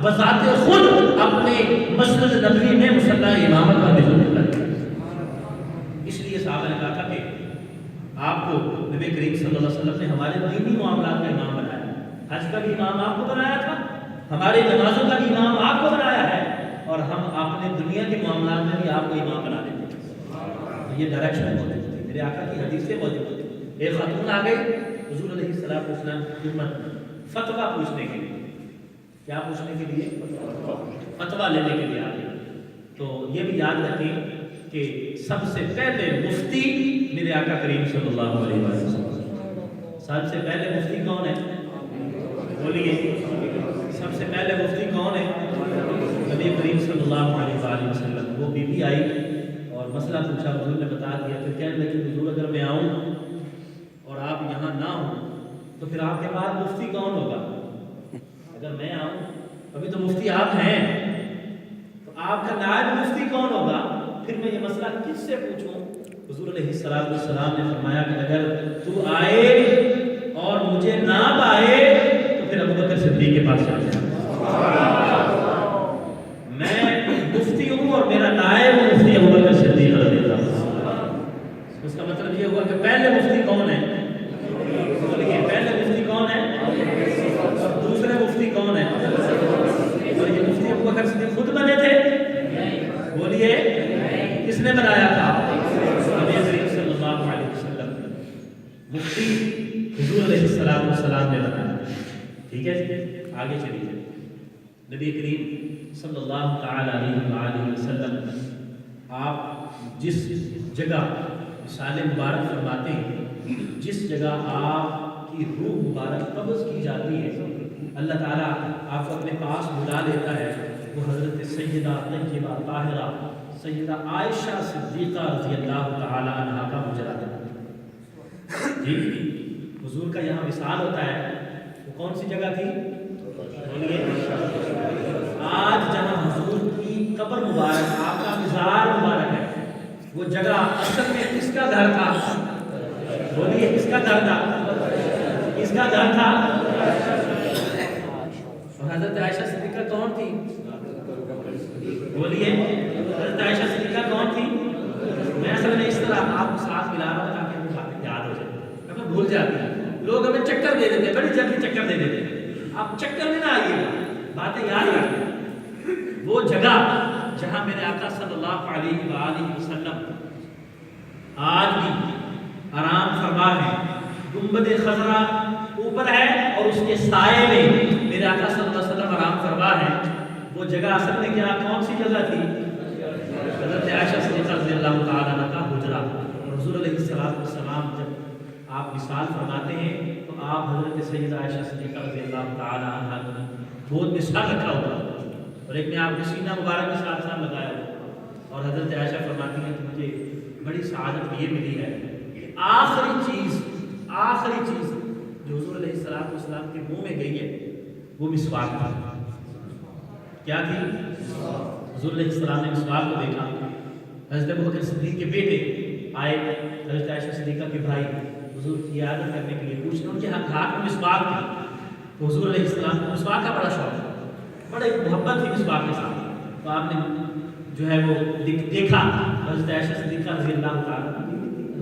بذات خود اپنے مسجد نبوی میں مصلی امامت کا نظام کرتے ہیں۔ اس لیے صحابہ نے کہا تھا کہ آپ کو نبی کریم صلی اللہ علیہ وسلم نے ہمارے دینی معاملات کا امام بنایا، حج کا بھی امام آپ کو بنایا تھا، ہمارے نمازوں کا بھی امام آپ کو بنایا ہے، اور ہم اپنے دنیا کے معاملات میں بھی آپ کو امام بنا دیتے ہیں۔ یہ ڈائریکشن موجود تھی، میرے آقا کی حدیثیں موجود تھی۔ ایک خاتون آ گئی حضور علیہ السلام کی خدمت میں فتویٰ پوچھنے کے لیے، کیا پوچھنے کے لیے؟ فتویٰ لینے کے لیے آ گئی۔ تو یہ بھی یاد رکھیں کہ سب سے پہلے مفتی میرے آقا کریم صلی اللہ علیہ وسلم۔ سب سے پہلے مفتی کون ہے؟ بولیے، سب سے پہلے مفتی کون ہے؟ نبی کریم صلی اللہ علیہ وآلہ وسلم۔ وہ بی بی آئی اور مسئلہ پوچھا، حضور نے بتا دیا، پھر کہنے لگی حضور اگر میں آؤں اور آپ یہاں نہ ہوں تو پھر آپ کے بعد مفتی کون ہوگا؟ اگر میں آؤں، ابھی تو مفتی آپ ہیں، تو آپ کا نائب مفتی کون ہوگا؟ پھر میں یہ مسئلہ کس سے پوچھوں؟ حضور علیہ السلام نے فرمایا کہ اگر تو آئے اور مجھے نہ پائے تو پھر ابوبکر صدیق کے پاس چل جائے۔ میں مفتی ہوں اور میرا نائب مفتی ابوبکر صدیق رضی اللہ عنہ۔ اس کا مطلب یہ ہوا کہ پہلے مفتی کون ہے؟ بولیے، پہلے مفتی کون ہے اور دوسرے مفتی کون ہے؟ اور یہ مفتی ابوبکر صدیق خود بنے تھے؟ بولیے، کس نے بنایا تھا؟ نبی کریم صلی اللہ علیہ وسلم۔ مفتی حضور علیہ السلام نے بنایا۔ ٹھیک ہے جی، آگے چلیے۔ نبی کریم صلی اللہ تعالی علیہ وآلہ وسلم آپ جس جگہ مثال مبارک فرماتے ہیں، جس جگہ آپ کی روح مبارک قبض کی جاتی ہے، اللہ تعالیٰ آپ کو اپنے پاس بلا لیتا ہے، وہ حضرت سیدہ طیبہ طاہرہ سیدہ عائشہ صدیقہ رضی اللہ تعالی عنہا کا حجرہ تھا۔ جی، حضور کا یہاں وصال ہوتا ہے، وہ کون سی جگہ تھی؟ بولیے، آج جہاں حضور کی قبر مبارک، آپ کا مزار مبارک ہے، وہ جگہ اصل میں کس کا گھر تھا؟ بولیے، کس کا گھر تھا؟ کس کا گھر تھا؟ اور حضرت عائشہ صدیقہ کون تھی؟ بولیے، حضرت عائشہ صدیقہ کون تھی؟ میں اصل میں اس طرح آپ کو ساتھ ملا رہا ہوں تاکہ وہ باتیں یاد ہو جائیں، ہمیں بھول جاتی ہیں، لوگ ہمیں چکر دے دیتے ہیں، بڑی جلدی چکر دے دیتے ہیں۔ آپ چکر میں نہ آئیے گا، باتیں یاد رکھیں۔ وہ جگہ جہاں میرے آقا صلی اللہ علیہ وآلہ وسلم آج بھی آرام فرما ہے، گنبد خضرا اوپر ہے اور اس کے سائے میں میرے آقا صلی اللہ علیہ وسلم آرام فرما ہے، وہ جگہ اصل میں کیا کون سی جگہ تھی؟ حضرت عائشہ صدیقہ رضی اللہ تعالیٰ عنہ کا حجرہ۔ اور حضور علیہ السلام جب آپ وصال فرماتے ہیں تو آپ حضرت سیدہ عائشہ صدیقہ رضی اللہ تعالیٰ عنہ کا گود میں سر رکھا ہوا اور ایک میں آپ نے سینہ مبارک کے ساتھ ساتھ لگایا ہوا، اور حضرت عائشہ فرماتی ہیں کہ مجھے بڑی سعادت یہ ملی ہے کہ آخری چیز جو حضور علیہ السلام کے منہ میں گئی ہے وہ مسواک تھا۔ کیا تھی؟ حضور علیہ السلام نے مسواک کو دیکھا، حضرت ابوبکر صدیق کے بیٹے آئے، حضرت عائشہ صدیقہ کے بھائی حضور کی عیادت کرنے کے لیے پوچھنے، ان کے ہاتھ میں مسواک تھی، تو حضور علیہ السلام کو مسواک کا بڑا شوق تھا، بڑی محبت تھی مسواک کے ساتھ، تو آپ نے جو ہے وہ دیکھا، حضرت عائشہ صدیقہ رضی اللہ تعالیٰ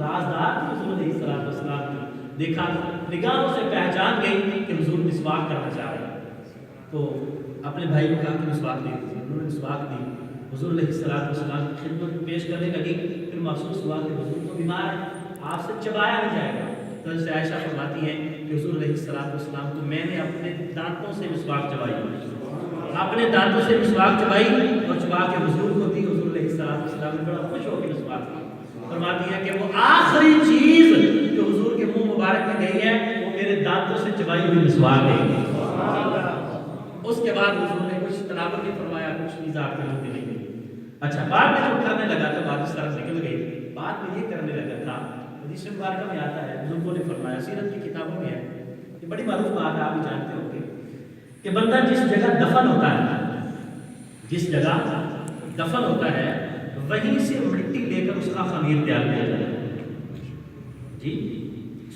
رازدار تھی حضور علیہ السلام کی، دیکھا نگاہوں سے پہچان گئی کہ حضور مسواک کرنا چاہ رہے ہیں، تو اپنے بھائی کو کہا کہ مسواک دے دی، انہوں نے مسواک دی، حضور علیہ السلام کی خدمت کو پیش کرنے لگی، پھر محسوس ہوا کہ حضور کو بیمار ہے، آپ سے چبایا نہیں جائے گا، تو حضرت عائشہ فرماتی ہیں کہ حضور علیہ السلام کو میں نے اپنے دانتوں سے مسواک چبائی، اپنے دانتوں سے مسواک چبائی اور چبا کے حضور کو دی، حضور علیہ السلام نے بڑا خوش ہو کے مسواک دی، فرماتی ہے کہ وہ آخری چیز جو حضور کے منہ مبارک میں گئی ہے وہ میرے دانتوں سے چبائی ہوئی مسواک ہے۔ اس کے بعد حضور نے کچھ تلاوت نہیں فرمایا، کچھ ایذا نہیں دی۔ اچھا، بعد میں جو کرنے لگا تو بات اس طرح نکل گئی، بعد میں یہ کرنے لگا تھا، حدیث مبارکہ میں آتا ہے، بزرگوں نے فرمایا، سیرت کی کتابوں میں ہے، یہ بڑی معروف بات ہے، آپ بھی جانتے ہوں گے کہ بندہ جس جگہ دفن ہوتا ہے، جس جگہ دفن ہوتا ہے وہیں سے مٹی لے کر اس کا خمیر تیار کیا جاتا ہے۔ جی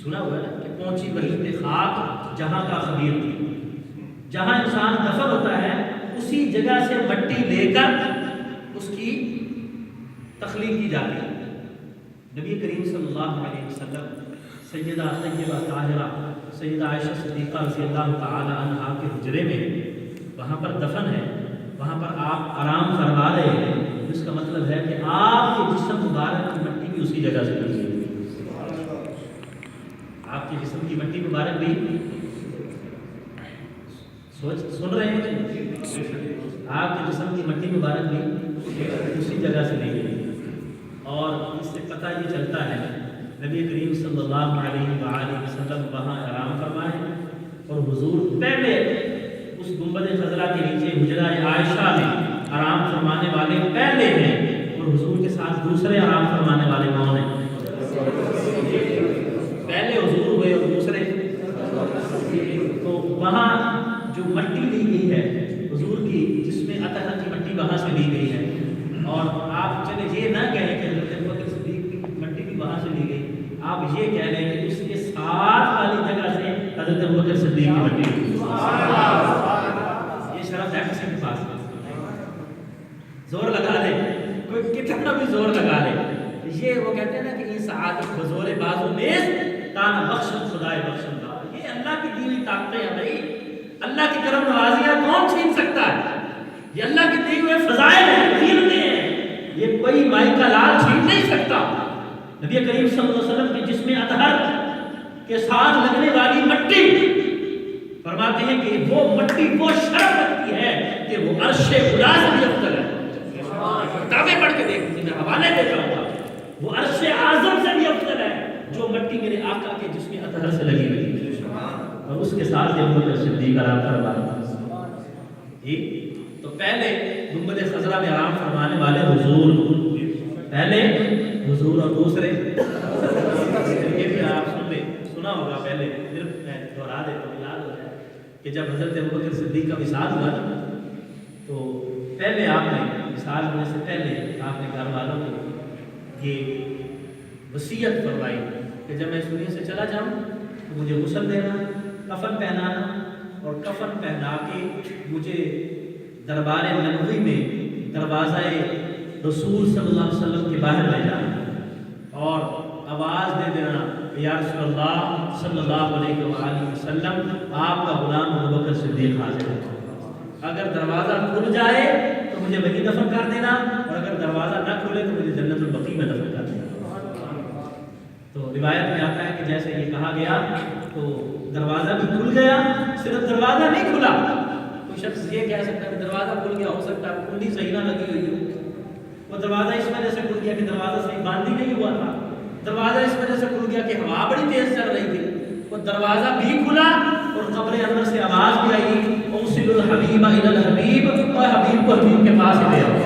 سنا ہوا ہے کہ پہنچی وہیں پہ خاک جہاں کا خمیر تھی، جہاں انسان دفن ہوتا ہے اسی اسی جگہ سے مٹی لے کر اس کی تخلیق کی جاتی ہے۔ نبی کریم صلی اللہ علیہ وسلم سیدہ طیبہ طاہرہ سیدہ عائشہ صدیقہ رضی اللہ تعالی عنہا کے حجرے میں وہاں پر دفن ہے، وہاں پر آپ آرام فرما رہے ہیں، اس کا مطلب ہے کہ آپ کے جسم مبارک کی مٹی بھی اسی جگہ سے لی گئی، آپ کے جسم کی مٹی مبارک بھی سن رہے ہیں، آپ کے جسم کی مٹی مبارک بھی اسی جگہ سے لی گئی۔ اور اس سے پتہ یہ چلتا ہے نبی کریم صلی اللہ علیہ وآلہ وسلم وہاں آرام فرمائے اور حضور پہلے اس گنبد خضرا کے نیچے حجرہ عائشہ میں آرام فرمانے والے پہلے ہیں، اور حضور کے ساتھ دوسرے آرام فرمانے والے کون ہیں؟ پہلے حضور ہوئے اور دوسرے، تو وہاں جو مٹی لی گئی ہے حضور کی، جس میں اطہر کی مٹی وہاں سے لی گئی ہے، اور آپ چلے یہ نہ کہیں کہ حضرت ابوبکر صدیق کی مٹی بھی وہاں سے لی گئی، آپ یہ کہہ لیں کہ اس کے ساتھ والی جگہ سے حضرت ابوبکر صدیق کی مٹی لی گئی۔ یہ شرف ہے کسی کے پاس، زور لگا لے کوئی کتنا بھی زور لگا لے، یہ وہ کہتے ہیں نا کہ اس عادت بزور بازو نیز تانا بخشن خدائے بخشن دا، یہ اللہ کی دی ہوئی طاقتیں ہیں بھائی، اللہ کی کرم نوازیاں کون چھین سکتا ہے؟ یہ اللہ کی دی ہوئے فضائل ہیں، قیمتیں ہیں، یہ کوئی مائی کا لال چھین نہیں سکتا۔ نبی کریم صلی اللہ علیہ وسلم کے جسم اطہر کے ساتھ لگنے والی مٹی، فرماتے ہیں کہ وہ مٹی وہ شرف رکھتی ہے کہ وہ عرش خدا سے بھی افضل ہے۔ کتابیں پڑھ کے دیکھ لیجیے، میں حوالے دیتا ہوں، وہ عرش اعظم سے بھی افضل ہے جو مٹی میرے آقا کے جسم اطہر سے لگی ہوئی ہے، اور اس کے ساتھ ابوبکر صدیق آرام فرمایا۔ تو پہلے گنبد خضرا میں آرام فرمانے والے حضور، پہلے حضور اور دوسرے، یہ بھی آپ سنا ہوگا پہلے، پھر میں دہرا دیتا ہوں یاد ہو جائے کہ جب حضرت ابوبکر صدیق کا وصال ہوا تو پہلے آپ نے وصال ہونے سے پہلے آپ نے گھر والوں کو یہ وصیت فرمائی کہ جب میں اس دنیا سے چلا جاؤں تو مجھے غسل دینا، کفن پہنانا، اور کفن پہنا کے مجھے دربار نبوی میں دروازہ رسول صلی اللہ علیہ وسلم کے باہر لے جانا اور آواز دے دینا یا رسول اللہ صلی اللہ علیہ وآلہ وسلم، آپ کا غلام ابوبکر صدیق حاضر ہے، اگر دروازہ کھل جائے تو مجھے وہیں دفن کر دینا، اور اگر دروازہ نہ کھلے تو مجھے جنت البقیع میں دفن کر دینا۔ تو روایت میں آتا ہے کہ جیسے یہ کہا گیا تو دروازہ بھی کھل گیا، صرف دروازہ نہیں کھلا، کوئی شخص یہ کہہ سکتا ہے کہ دروازہ کھل گیا، ہو سکتا ہے کنڈی صحیح نہ لگی ہوئی ہو، وہ دروازہ اس وجہ سے کھل گیا کہ دروازہ صحیح بند ہی نہیں ہوا تھا، دروازہ اس وجہ سے کھل گیا کہ ہوا بڑی تیز چل رہی تھی، وہ دروازہ بھی کھلا اور قبر اندر سے آواز بھی آئی، اوصل الحبیب الی الحبیب، اور حبیب کو حبیب کے پاس لے آؤ۔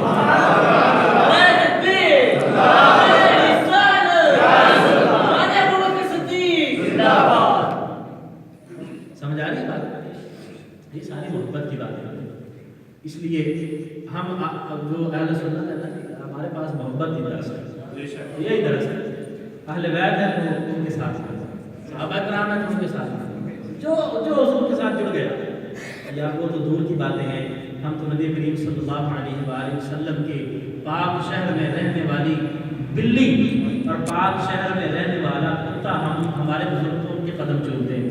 سمجھ آ رہی ہے بات؟ یہ ساری محبت کی بات ہے، اس لیے ہم جو اہل سنت ہے نا، ہمارے پاس محبت کی درس ہے، یہی درس ہے، اہل بیت ہے تو ان کے ساتھ، صحابہ کرام ہے تو ان کے ساتھ، جو حضور کے ساتھ جڑ گیا، یا وہ تو دور کی باتیں ہیں، ہم تو نبی کریم صلی اللہ علیہ وآلہ وسلم کے پاک شہر میں رہنے والی بلی اور پاک شہر میں رہنے والا کتا، ہم ہمارے بزرگوں کے قدم چومتے ہیں۔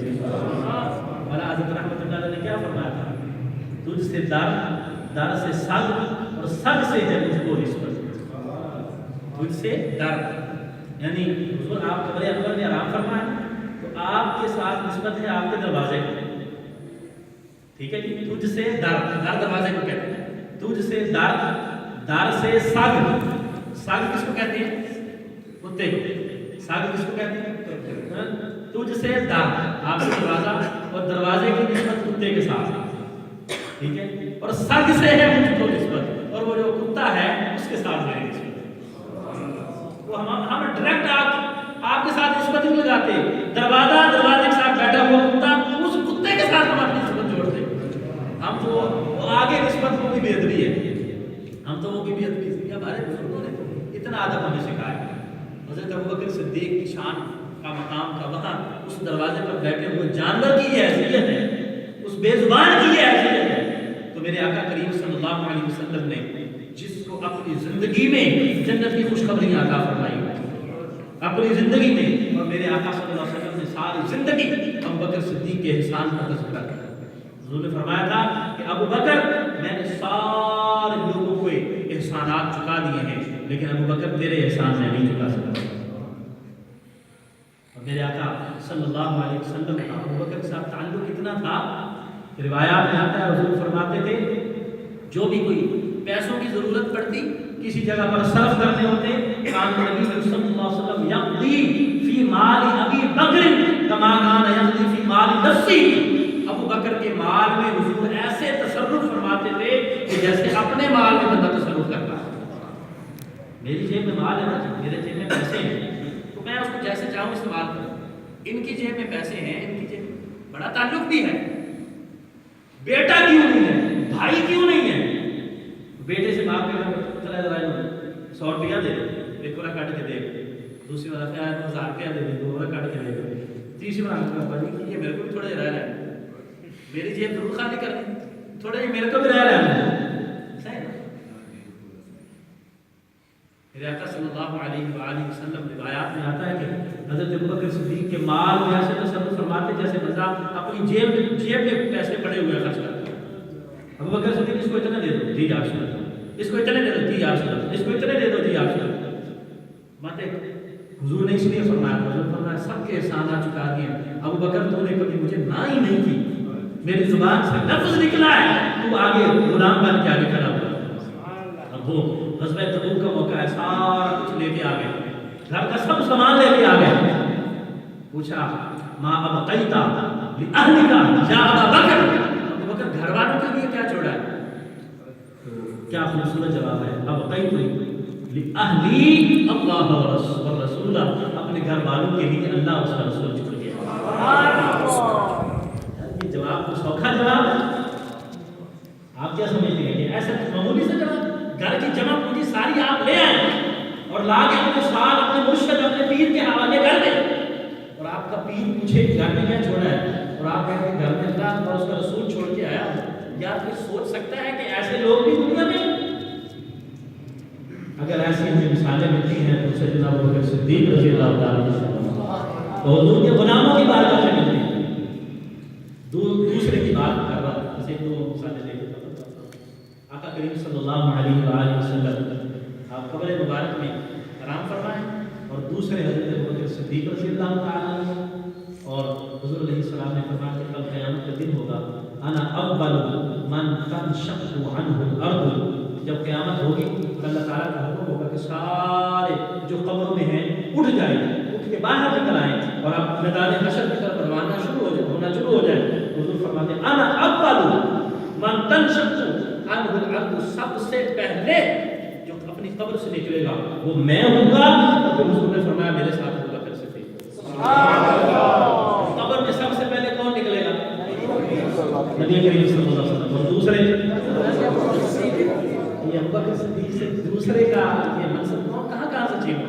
مولا حضرت رحمۃ اللہ نے کیا فرمایا تھا؟ تجھ سے در سے سگ، اور سگ سے ہے مجھ کو نسبت، تجھ سے در، یعنی حضور آپ قبر انور میں آرام فرمائے تو آپ کے ساتھ نسبت ہے آپ کے دروازے کو، ٹھیک ہے جی، تجھ سے در دروازے کو کہتے ہیں، تجھ سے در سے سگ، سگ کس کو کہتے ہیں؟ کتے کو، سگ کس کو کہتے ہیں؟ تجھ سے در، آپ کا دروازہ، اور دروازے کی نسبت کتے کے ساتھ، ٹھیک ہے، اور سگ سے ہے مجھ کو نسبت، اور وہ جو کتا ہے اس کے ساتھ میری نسبت، وہ ہم ڈائریکٹ آپ کے ساتھ نسبت نہیں لگاتے، دروازے کے ساتھ بیٹھا ہوا کتا، اس کتے کے ساتھ ہم اپنی نسبت جوڑتے ہیں، ہم تو وہ آگے نسبت کو بھی بے ادبی ہے، ہم تو وہ کی بھی ادبی ہے، ہمارے بزرگوں نے اتنا ادب ہمیں سکھایا۔ حضرت ابوبکر صدیق کی شان کا مقام کا وہاں اس دروازے پر بیٹھے ہوئے جانور کی یہ حیثیت ہے، اس بے زبان کی یہ حیثیت ہے، تو میرے آقا کریم صلی اللہ علیہ وسلم نے جس کو اپنی زندگی میں جنت کی خوشخبری عطا فرمائی اپنی زندگی میں، اور میرے آقا صلی اللہ علیہ وسلم نے ساری زندگی ابو بکر صدیق کے احسان کا تذکرہ کیا۔ حضور نے فرمایا تھا کہ ابو بکر میں نے سارے لوگوں کو احسانات چکا دیے ہیں، لیکن ابو بکر تیرے احسان میں نہیں چکا سکتا۔ اور میرے آقا صلی اللہ علیہ وسلم کا ابو بکر کے ساتھ تعلق اتنا تھا، روایات میں آتا ہے حضور فرماتے تھے جو بھی کوئی پیسوں کی ضرورت پڑتی، کسی جگہ پر صرف کرنے ہوتے، کان نبی صلی اللہ علیہ وسلم یقضی فی مال ابی بکر کما کان یقضی فی مال نفسی، ابو بکر کے مال میں حضور ایسے تصرف فرماتے تھے کہ جیسے اپنے مال میں بندہ تصرف کرتا ہے۔ میری جیب میں مال ہے نا، میرے جیب میں پیسے ہیں تو میں اس کو جیسے چاہوں استعمال کروں، ان کی جیب میں پیسے ہیں، ان کی جیب میں بڑا تعلق بھی ہے، بیٹا کیوں نہیں ہے، بھائی کیوں نہیں ہے، بیٹے سے باپ کے چلا ذرا 100 روپیہ دے ایک بار کاٹ کے دے، دوسری بار 1000 روپیہ دے دے، 2 بار کاٹ کے دے، تیسری بار ابا جی یہ میرے کو بھی تھوڑا رہ رہا ہے، میری جیب ضرور خالی کرنی، تھوڑا یہ میرے کو بھی رہ رہا ہے، صحیح نا؟ میرے آقا صلی اللہ علیہ وآلہ وسلم روایات میں آتا ہے کہ حضرت ابوبکر صدیق کے مال میں ایسے تصرف فرماتے جیسے بندہ اپنی جیب میں پیسے پڑے ہوئے خرچ کرتا ہے۔ ابوبکر صدیق اس کو اتنے دے دو جی آپ سنو، اس کو اتنے دے دو جی آپ سنو، اس کو اتنے دے دو جی آپ سنو، باتیں حضور نے اس لیے فرمایا، حضور فرمایا سب کے احسانات چکا دیے، ابوبکر تو نے کبھی مجھے نہ ہی نہیں کی، میری زبان سے لفظ نکلا ہے تو آگے غلام بن کے آگے کھڑا ہوا۔ اب وہ غزوہ تبوک کا موقع ہے، سارا کچھ لے کے آ گئے، گھر کا سب سامان لے کے آ گئے، پوچھا ماں ابقیت لأہلک یا ابا بکر، ابو بکر گھر والوں کے لیے کیا چھوڑا ہے؟ کیا خوبصورت جواب ہے، ابقیت لأہلی اللہ والرسول، اپنے گھر والوں کے لیے اللہ اور اس کا رسول چھوڑ دیا۔ یہ جواب تو سوکھا جواب ہے، آپ کیا سمجھتے ہیں کہ ایسا معمولی سے جواب؟ گھر کی جمع پوری ساری آپ لے آئیں اور لا کے اپنے ساتھ اپنے مرشد اپنے پیر کے حوالے کر دیں، اور آپ کا پیر پوچھے گھر میں کیا چھوڑا ہے، اور آپ کہتے ہیں گھر میں اللہ اور اس کا رسول چھوڑ کے آیا۔ یا کوئی سوچ سکتا ہے کہ ایسے لوگ بھی دنیا میں؟ اگر ایسی ہمیں مثالیں ملتی ہیں تو سیدنا ابوبکر صدیق رضی اللہ تعالیٰ عنہ تو حضور کے غلاموں کی بات سے ملتی ہے۔ دوسرے کی بات کر رہا ہے، اسے 2 مثالیں دے دیتا ہوں۔ آقا کریم صلی اللہ علیہ وآلہ وسلم آپ قبر مبارک میں آرام فرمائیں، اور دوسرے حضرت ابوبکر صدیق رضی اللہ تعالیٰ عنہ، اور حضور علیہ السلام نے فرمایا کہ کل قیامت کا دن ہوگا، انا اول من تنشق عنہ الارض، جب قیامت ہوگی تو اللہ تعالیٰ کا حکم ہوگا کہ سارے جو قبروں میں ہیں اٹھ جائیں، اٹھ کے باہر نکل آئیں اور آپ میدان حشر کی طرف روانہ ہونا شروع ہو جائیں۔ حضور فرماتے ہیں انا اول من تنشق عنہ الارض، سب سے پہلے جو اپنی قبر سے نکلے گا وہ میں ہوں گا، اور پھر حضور نے فرمایا میرے ساتھ ہوگا پھر سے قبر میں سب سے پہلے کون نکلے گا؟ نبی کریم صلی اللہ علیہ وسلم، اور دوسرے یہ ابوبکر صدیق سے دوسرے کا یہ منصب کہاں سے چھینا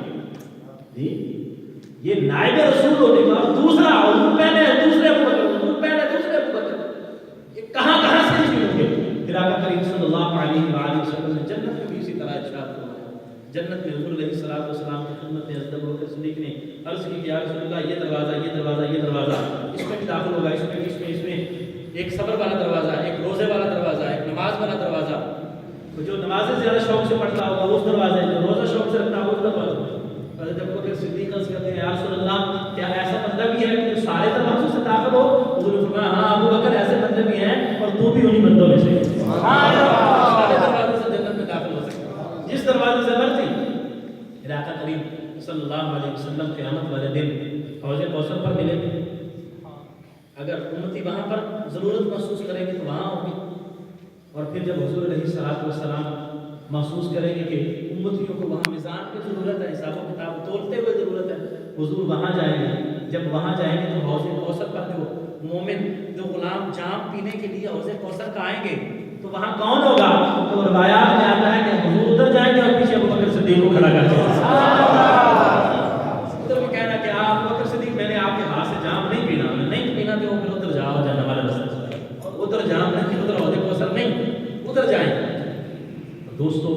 جی، یہ نائب رسول ہونے کا، اور دوسرا حضور پہلے دوسرے ابوبکر، حضور پہلے دوسرے ابوبکر، یہ کہاں سے چھینو گے؟ پھر آقا کریم صلی اللہ علیہ وآلہ وسلم نے جنت میں بھی اسی طرح ارشاد فرمایا، جنت میں حضور علیہ السلام کی خدمت میں حضرت ابوبکر صدیق نے عرض کی کہ یا رسول اللہ یہ دروازہ یہ دروازہ یہ دروازہ، اس میں بھی داخل ہوگا، اس میں ایک صبر والا دروازہ، ایک روزے والا دروازہ، ایک نماز والا دروازہ، تو جو نمازیں زیادہ شوق سے پڑھتا ہوگا اس دروازے، جو روزہ شوق سے رکھتا ہوگا اس دروازے۔ حضرت ابوبکر صدیق عرض کرتے ہیں یا رسول اللہ کیا ایسا بندہ بھی ہے کہ سارے دروازوں سے داخل ہو؟ حضور نے فرمایا ہاں ابوبکر ایسے بندے بھی ہیں، اور تو بھی انہی بندوں میں سے سارے دروازوں سے جنت میں داخل ہو سکتے جس دروازے سے مرضی۔ میرے آقا کریم صلی اللہ علیہ وسلم قیامت والے دن حوض کوثر پر ملیں گے، اگر امتی وہاں پر ضرورت محسوس کریں گے تو وہاں ہوں گے، اور پھر جب حضور علیہ السلام محسوس کریں گے کہ امتیوں کو وہاں میزان کی ضرورت ہے، حساب و کتاب تولتے ہوئے ضرورت ہے، حضور وہاں جائیں گے۔ جب وہاں جائیں گے تو حوض کوثر پر جو مومن جو غلام جام پینے کے لیے حوض کوثر کا آئیں گے تو وہاں کون ہوگا؟ تو روایات میں آتا ہے کہ حضور ادھر جائیں گے اور پیچھے ابوبکر صدیق کو کھڑا کر دیں گے، ادھر بھی کہنا کہ آپ ابوبکر صدیق میں نے آپ کے ہاتھ سے جام نہیں پینا، نہیں پینا تو پھر ادھر جاؤ جانا ہمارے راستے سے، ادھر جام نہیں ادھر حوض کوثر نہیں، اتر جائیں۔ دوستو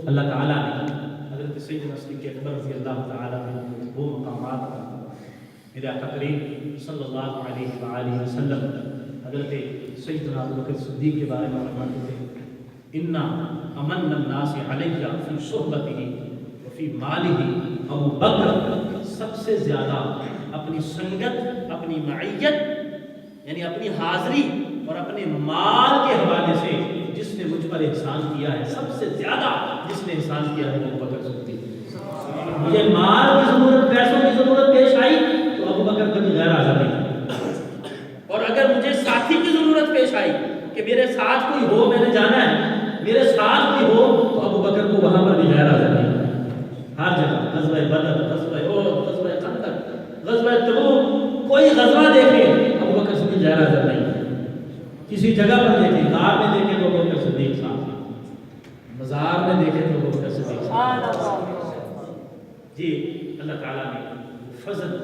اللہ تعالیٰ نے حضرت سیدنا صدیق اکبر رضی اللہ تعالیٰ عنہ وہ مقامات کا میرے آقا کریم صلی اللہ علیہ وآلہ وسلم حضرت سیدنا ابوبکر صدیق کے بارے میں فرماتے تھے انا امن الناس علیہ فی صحبتہ وفی مالہ ابو بکر، سب سے زیادہ اپنی سنگت، اپنی معیت یعنی اپنی حاضری اور اپنے مال کے حوالے سے جس نے مجھ پر احسان کیا ہے، سب سے زیادہ جس نے احسان کیا ہے وہ ابو بکر صدیق۔ مجھے مال کی ضرورت، پیسوں کی ضرورت پیش آئی تو ابو بکر کبھی غیر حاضر نہیں، اور اگر مجھے ساتھی کی ضرورت پیش آئی کہ میرے ساتھ کوئی ہو، میں نے جانا ہے میرے ساتھ کوئی ہو، تو ابو بکر کو وہاں پر بھی غیر حاضر نہیں۔ ہر جگہ غزوہ بدر، غزوہ احد، غزوہ خندق، غزوہ تبوک، کوئی غزوہ دیکھے ابو بکر صدیق غیر حاضر نہیں۔ کسی جگہ پر دیکھیں، غار میں دیکھیں تو ابو بکر صدیق صاحب، مزار میں دیکھیں تو ابو بکر صدیق صاحب۔ جی اللہ تعالیٰ نے فضل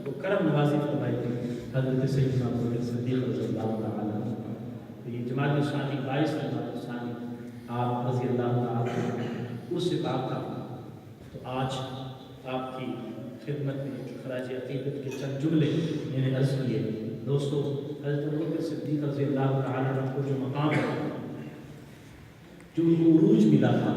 وہ کرم نوازی فرمائی تھی حضرت سیدنا ابو بکر صدیق رضی اللہ تعالیٰ عنہ۔ تو یہ جماعت ثانی 22 جماعت ثانی آپ رضی اللہ تعالیٰ اس سے بات کا، تو آج آپ کی خدمت میں خراج عقیدت کے چند جملے میں نے عرض کیے۔ دوستو حضرت ابو بکر صدیق رضی اللہ تعالیٰ عنہ کو جو مقام ہے، جو ان کو عروج ملا تھا،